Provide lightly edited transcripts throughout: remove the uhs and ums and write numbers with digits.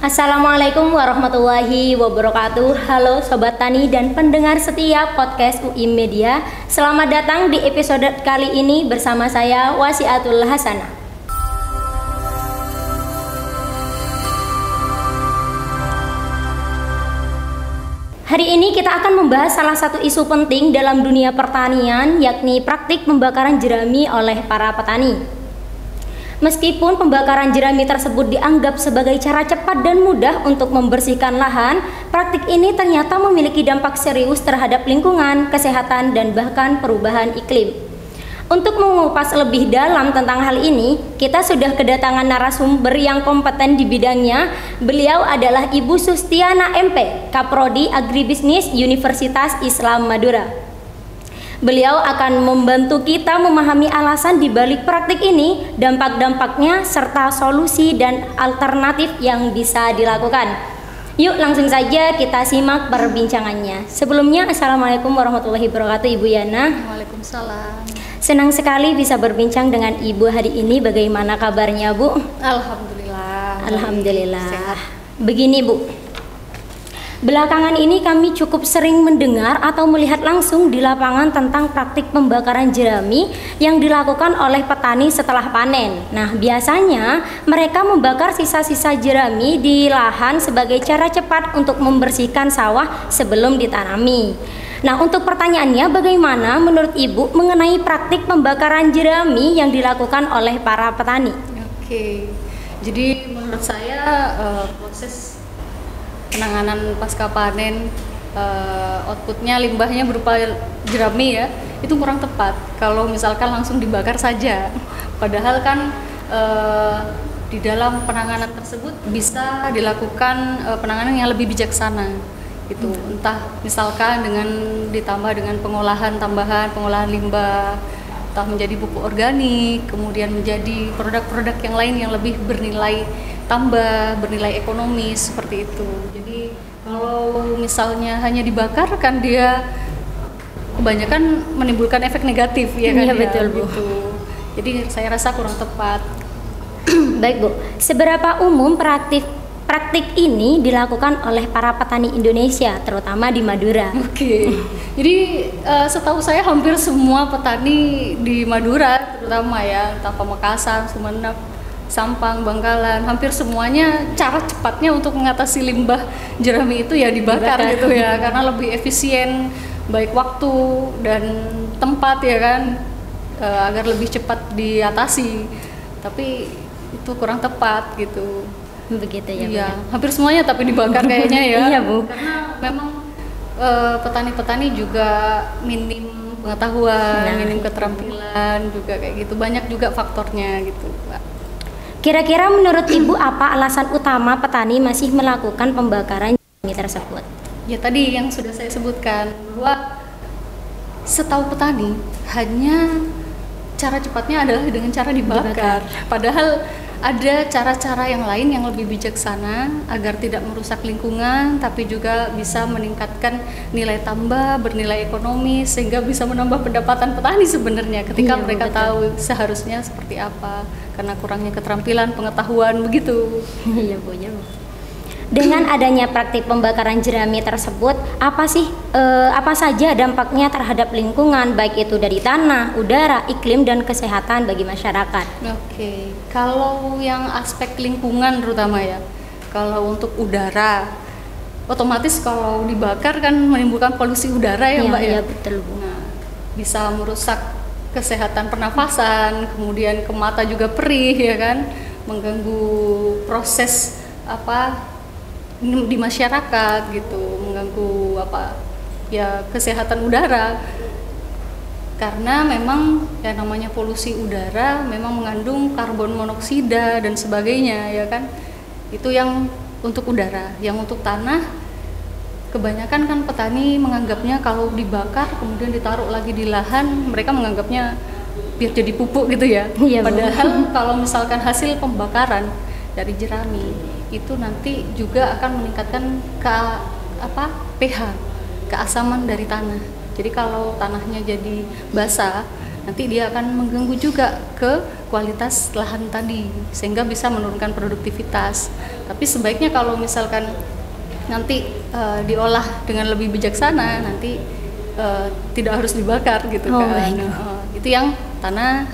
Assalamualaikum warahmatullahi wabarakatuh. Halo Sobat Tani dan pendengar setia podcast UI Media. Selamat datang di episode kali ini bersama saya Wasiatul Hasanah. Hari ini kita akan membahas salah satu isu penting dalam dunia pertanian, yakni praktik pembakaran jerami oleh para petani. Meskipun pembakaran jerami tersebut dianggap sebagai cara cepat dan mudah untuk membersihkan lahan, praktik ini ternyata memiliki dampak serius terhadap lingkungan, kesehatan, dan bahkan perubahan iklim. Untuk mengupas lebih dalam tentang hal ini, kita sudah kedatangan narasumber yang kompeten di bidangnya. Beliau adalah Ibu Sustiana MP, Kaprodi Agribisnis Universitas Islam Madura. Beliau akan membantu kita memahami alasan di balik praktik ini, dampak-dampaknya, serta solusi dan alternatif yang bisa dilakukan. Yuk langsung saja kita simak perbincangannya. Sebelumnya, Assalamualaikum warahmatullahi wabarakatuh Ibu Yana. Waalaikumsalam. Senang sekali bisa berbincang dengan Ibu hari ini. Bagaimana kabarnya Bu? Alhamdulillah. Alhamdulillah. Sehat. Begini Bu, belakangan ini kami cukup sering mendengar atau melihat langsung di lapangan tentang praktik pembakaran jerami yang dilakukan oleh petani setelah panen. Nah, biasanya mereka membakar sisa-sisa jerami di lahan sebagai cara cepat untuk membersihkan sawah sebelum ditanami. Nah, untuk pertanyaannya, bagaimana menurut Ibu mengenai praktik pembakaran jerami yang dilakukan oleh para petani? Oke, jadi menurut saya proses penanganan pasca panen, outputnya limbahnya berupa jerami ya, itu kurang tepat kalau misalkan langsung dibakar saja. Padahal kan di dalam penanganan tersebut bisa dilakukan penanganan yang lebih bijaksana gitu. Entah misalkan ditambah dengan pengolahan tambahan, pengolahan limbah, entah menjadi pupuk organik, kemudian menjadi produk-produk yang lain yang lebih bernilai tambah, bernilai ekonomis seperti itu. Jadi kalau misalnya hanya dibakar kan dia kebanyakan menimbulkan efek negatif ya kan. Iya, ya, betul Bu. gitu. Jadi saya rasa kurang tepat. Baik Bu, seberapa umum praktik ini dilakukan oleh para petani Indonesia, terutama di Madura? Oke. Jadi setahu saya hampir semua petani di Madura, terutama ya, entah Pamekasan, Sumeneb, Sampang, Bangkalan, hampir semuanya cara cepatnya untuk mengatasi limbah jerami itu ya dibakar gitu ya, karena lebih efisien baik waktu dan tempat ya kan, agar lebih cepat diatasi. Tapi itu kurang tepat gitu. Begitu ya Bu. Iya, hampir semuanya tapi dibakar kayaknya ya. Iya Bu. Karena memang petani-petani juga minim pengetahuan, minim keterampilan juga kayak gitu. Banyak juga faktornya gitu, Pak. Kira-kira menurut Ibu apa alasan utama petani masih melakukan pembakaran jerami tersebut? Ya tadi yang sudah saya sebutkan bahwa setahu petani hanya cara cepatnya adalah dengan cara dibakar. Padahal ada cara-cara yang lain yang lebih bijaksana agar tidak merusak lingkungan tapi juga bisa meningkatkan nilai tambah, bernilai ekonomi sehingga bisa menambah pendapatan petani sebenarnya ketika Iya, mereka betul. tahu seharusnya seperti apa karena kurangnya keterampilan, pengetahuan begitu. Iya Bu, ya Bu. Dengan adanya praktik pembakaran jerami tersebut, apa saja dampaknya terhadap lingkungan, baik itu dari tanah, udara, iklim, dan kesehatan bagi masyarakat? Oke, kalau yang aspek lingkungan terutama ya, kalau untuk udara, otomatis kalau dibakar kan menimbulkan polusi udara ya Mbak ya. Iya betul Bu. Nah, bisa merusak kesehatan pernafasan, kemudian ke mata juga perih ya kan, mengganggu proses di masyarakat gitu, mengganggu kesehatan udara. Karena memang yang namanya polusi udara memang mengandung karbon monoksida dan sebagainya ya kan. Itu yang untuk udara. Yang untuk tanah kebanyakan kan petani menganggapnya kalau dibakar kemudian ditaruh lagi di lahan, mereka menganggapnya biar jadi pupuk gitu ya. Iya, Bu. Padahal kalau misalkan hasil pembakaran dari jerami itu nanti juga akan meningkatkan pH, keasaman dari tanah. Jadi kalau tanahnya jadi basah, nanti dia akan mengganggu juga ke kualitas lahan tadi sehingga bisa menurunkan produktivitas. Tapi sebaiknya kalau misalkan nanti diolah dengan lebih bijaksana, nanti tidak harus dibakar gitu kan. Itu yang tanah,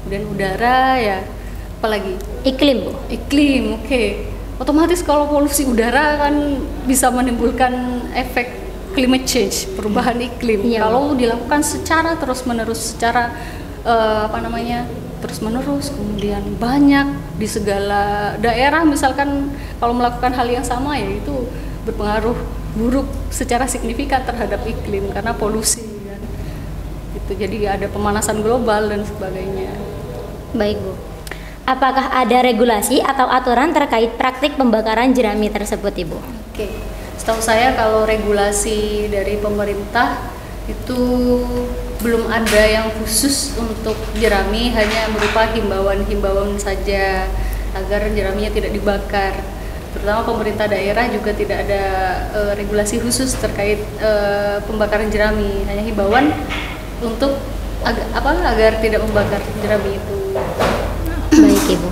kemudian udara, ya apalagi iklim, Bu. Iklim, oke. Otomatis kalau polusi udara kan bisa menimbulkan efek climate change, perubahan iklim. Kalau dilakukan secara terus-menerus, secara terus-menerus, kemudian banyak di segala daerah, misalkan kalau melakukan hal yang sama, ya itu berpengaruh buruk secara signifikan terhadap iklim karena polusi kan. Itu jadi ada pemanasan global dan sebagainya. Baik, Bu. Apakah ada regulasi atau aturan terkait praktik pembakaran jerami tersebut, Ibu? Oke. Setahu saya kalau regulasi dari pemerintah itu belum ada yang khusus untuk jerami, hanya berupa himbauan-himbauan saja agar jeraminya tidak dibakar. Terutama pemerintah daerah juga tidak ada regulasi khusus terkait pembakaran jerami, hanya himbauan untuk agar tidak membakar jerami itu. Baik, Ibu.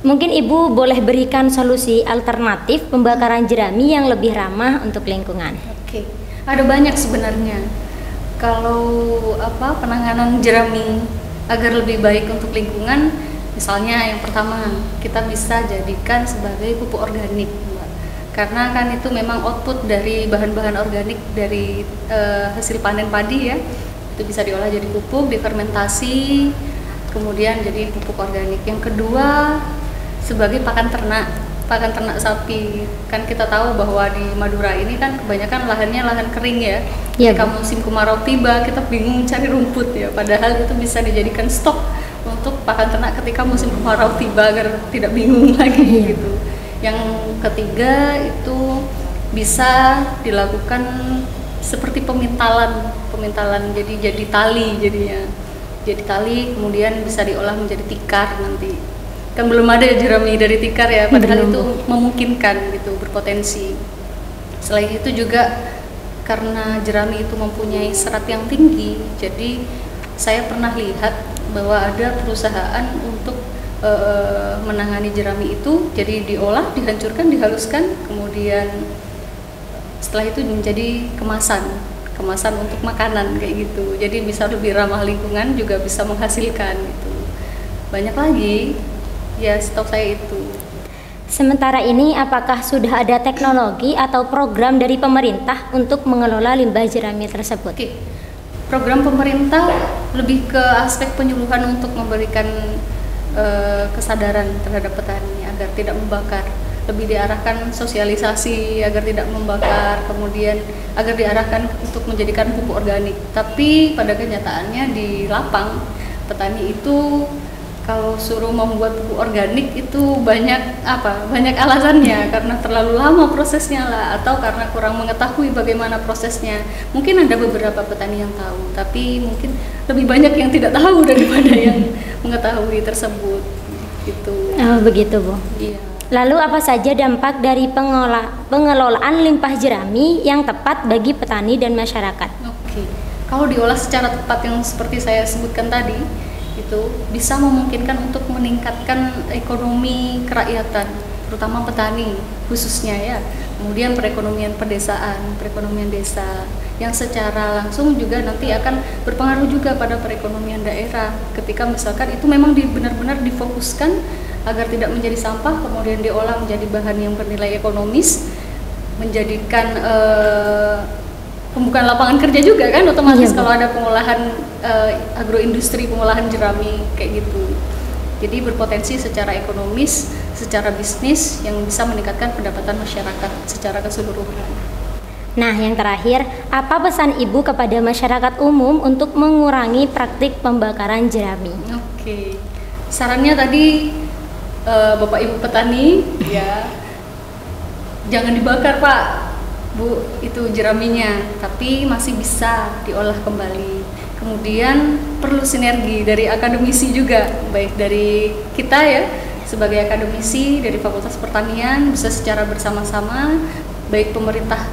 Mungkin Ibu boleh berikan solusi alternatif pembakaran jerami yang lebih ramah untuk lingkungan. Oke, ada banyak sebenarnya. Kalau penanganan jerami agar lebih baik untuk lingkungan, misalnya yang pertama kita bisa jadikan sebagai pupuk organik, Mbak. Karena kan itu memang output dari bahan-bahan organik dari hasil panen padi ya. Itu bisa diolah jadi pupuk, difermentasi, kemudian jadi pupuk organik. Yang kedua sebagai pakan ternak sapi. Kan kita tahu bahwa di Madura ini kan kebanyakan lahannya lahan kering ya. Ketika musim kemarau tiba kita bingung cari rumput ya, padahal itu bisa dijadikan stok untuk pakan ternak ketika musim kemarau tiba agar tidak bingung lagi gitu. Yang ketiga itu bisa dilakukan seperti pemintalan jadi tali jadinya. Jadi tali kemudian bisa diolah menjadi tikar nanti. Kan belum ada jerami dari tikar ya, padahal itu memungkinkan gitu, berpotensi. Selain itu juga karena jerami itu mempunyai serat yang tinggi, jadi saya pernah lihat bahwa ada perusahaan untuk menangani jerami itu, jadi diolah, dihancurkan, dihaluskan, kemudian setelah itu menjadi kemasan untuk makanan kayak gitu. Jadi bisa lebih ramah lingkungan, juga bisa menghasilkan gitu. Banyak lagi. Ya, setahu saya itu. Sementara ini, apakah sudah ada teknologi atau program dari pemerintah untuk mengelola limbah jerami tersebut? Oke. Program pemerintah lebih ke aspek penyuluhan untuk memberikan kesadaran terhadap petani agar tidak membakar. Lebih diarahkan sosialisasi agar tidak membakar, kemudian agar diarahkan untuk menjadikan pupuk organik. Tapi pada kenyataannya di lapang, petani itu kalau suruh membuat pupuk organik itu banyak alasannya, karena terlalu lama prosesnya lah, atau karena kurang mengetahui bagaimana prosesnya. Mungkin ada beberapa petani yang tahu, tapi mungkin lebih banyak yang tidak tahu daripada yang mengetahui tersebut gitu. Oh, begitu, Bu. Iya. Lalu apa saja dampak dari pengelolaan limbah jerami yang tepat bagi petani dan masyarakat? Oke. Kalau diolah secara tepat yang seperti saya sebutkan tadi, itu bisa memungkinkan untuk meningkatkan ekonomi kerakyatan, terutama petani khususnya ya. Kemudian perekonomian pedesaan, perekonomian desa yang secara langsung juga nanti akan berpengaruh juga pada perekonomian daerah. Ketika misalkan itu memang benar-benar difokuskan agar tidak menjadi sampah, kemudian diolah menjadi bahan yang bernilai ekonomis, menjadikan pembukaan lapangan kerja juga kan otomatis kalau ada pengolahan agroindustri, pengolahan jerami kayak gitu. Jadi berpotensi secara ekonomis, secara bisnis yang bisa meningkatkan pendapatan masyarakat secara keseluruhan. Nah, yang terakhir, apa pesan Ibu kepada masyarakat umum untuk mengurangi praktik pembakaran jerami? Oke. Sarannya tadi Bapak Ibu petani ya, jangan dibakar Pak, Bu, itu jeraminya, tapi masih bisa diolah kembali. Kemudian perlu sinergi dari akademisi juga, baik dari kita ya sebagai akademisi dari Fakultas Pertanian, bisa secara bersama-sama, baik pemerintah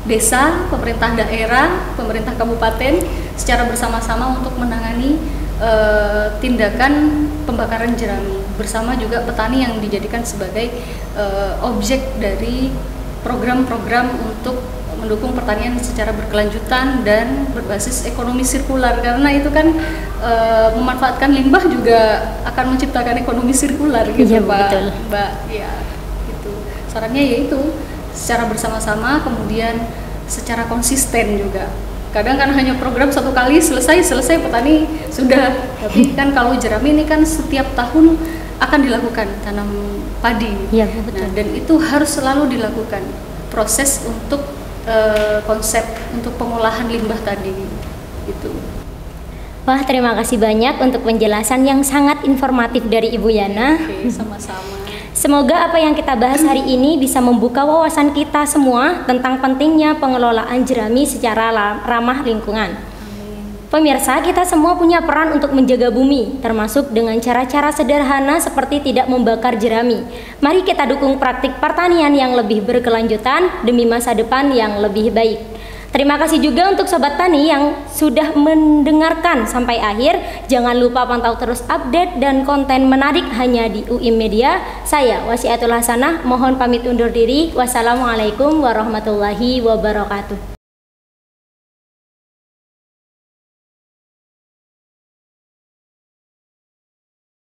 desa, pemerintah daerah, pemerintah kabupaten, secara bersama-sama untuk menangani tindakan pembakaran jerami bersama juga petani yang dijadikan sebagai objek dari program-program untuk mendukung pertanian secara berkelanjutan dan berbasis ekonomi sirkular, karena itu kan memanfaatkan limbah juga akan menciptakan ekonomi sirkular gitu, Iya, betul. Mbak. Ya, gitu. Sarannya yaitu secara bersama-sama, kemudian secara konsisten juga. Kadang kan hanya program satu kali selesai petani sudah, tapi kan kalau jerami ini kan setiap tahun akan dilakukan tanam padi. Iya, betul. Nah, dan itu harus selalu dilakukan proses untuk konsep untuk pengolahan limbah tadi gitu. Wah, terima kasih banyak untuk penjelasan yang sangat informatif dari Ibu Yana. Oke, sama-sama. Semoga apa yang kita bahas hari ini bisa membuka wawasan kita semua tentang pentingnya pengelolaan jerami secara ramah lingkungan. Pemirsa, kita semua punya peran untuk menjaga bumi, termasuk dengan cara-cara sederhana seperti tidak membakar jerami. Mari kita dukung praktik pertanian yang lebih berkelanjutan demi masa depan yang lebih baik. Terima kasih juga untuk Sobat Tani yang sudah mendengarkan sampai akhir. Jangan lupa pantau terus update dan konten menarik hanya di UIM Media. Saya Wasiatul Hasanah, mohon pamit undur diri. Wassalamualaikum warahmatullahi wabarakatuh.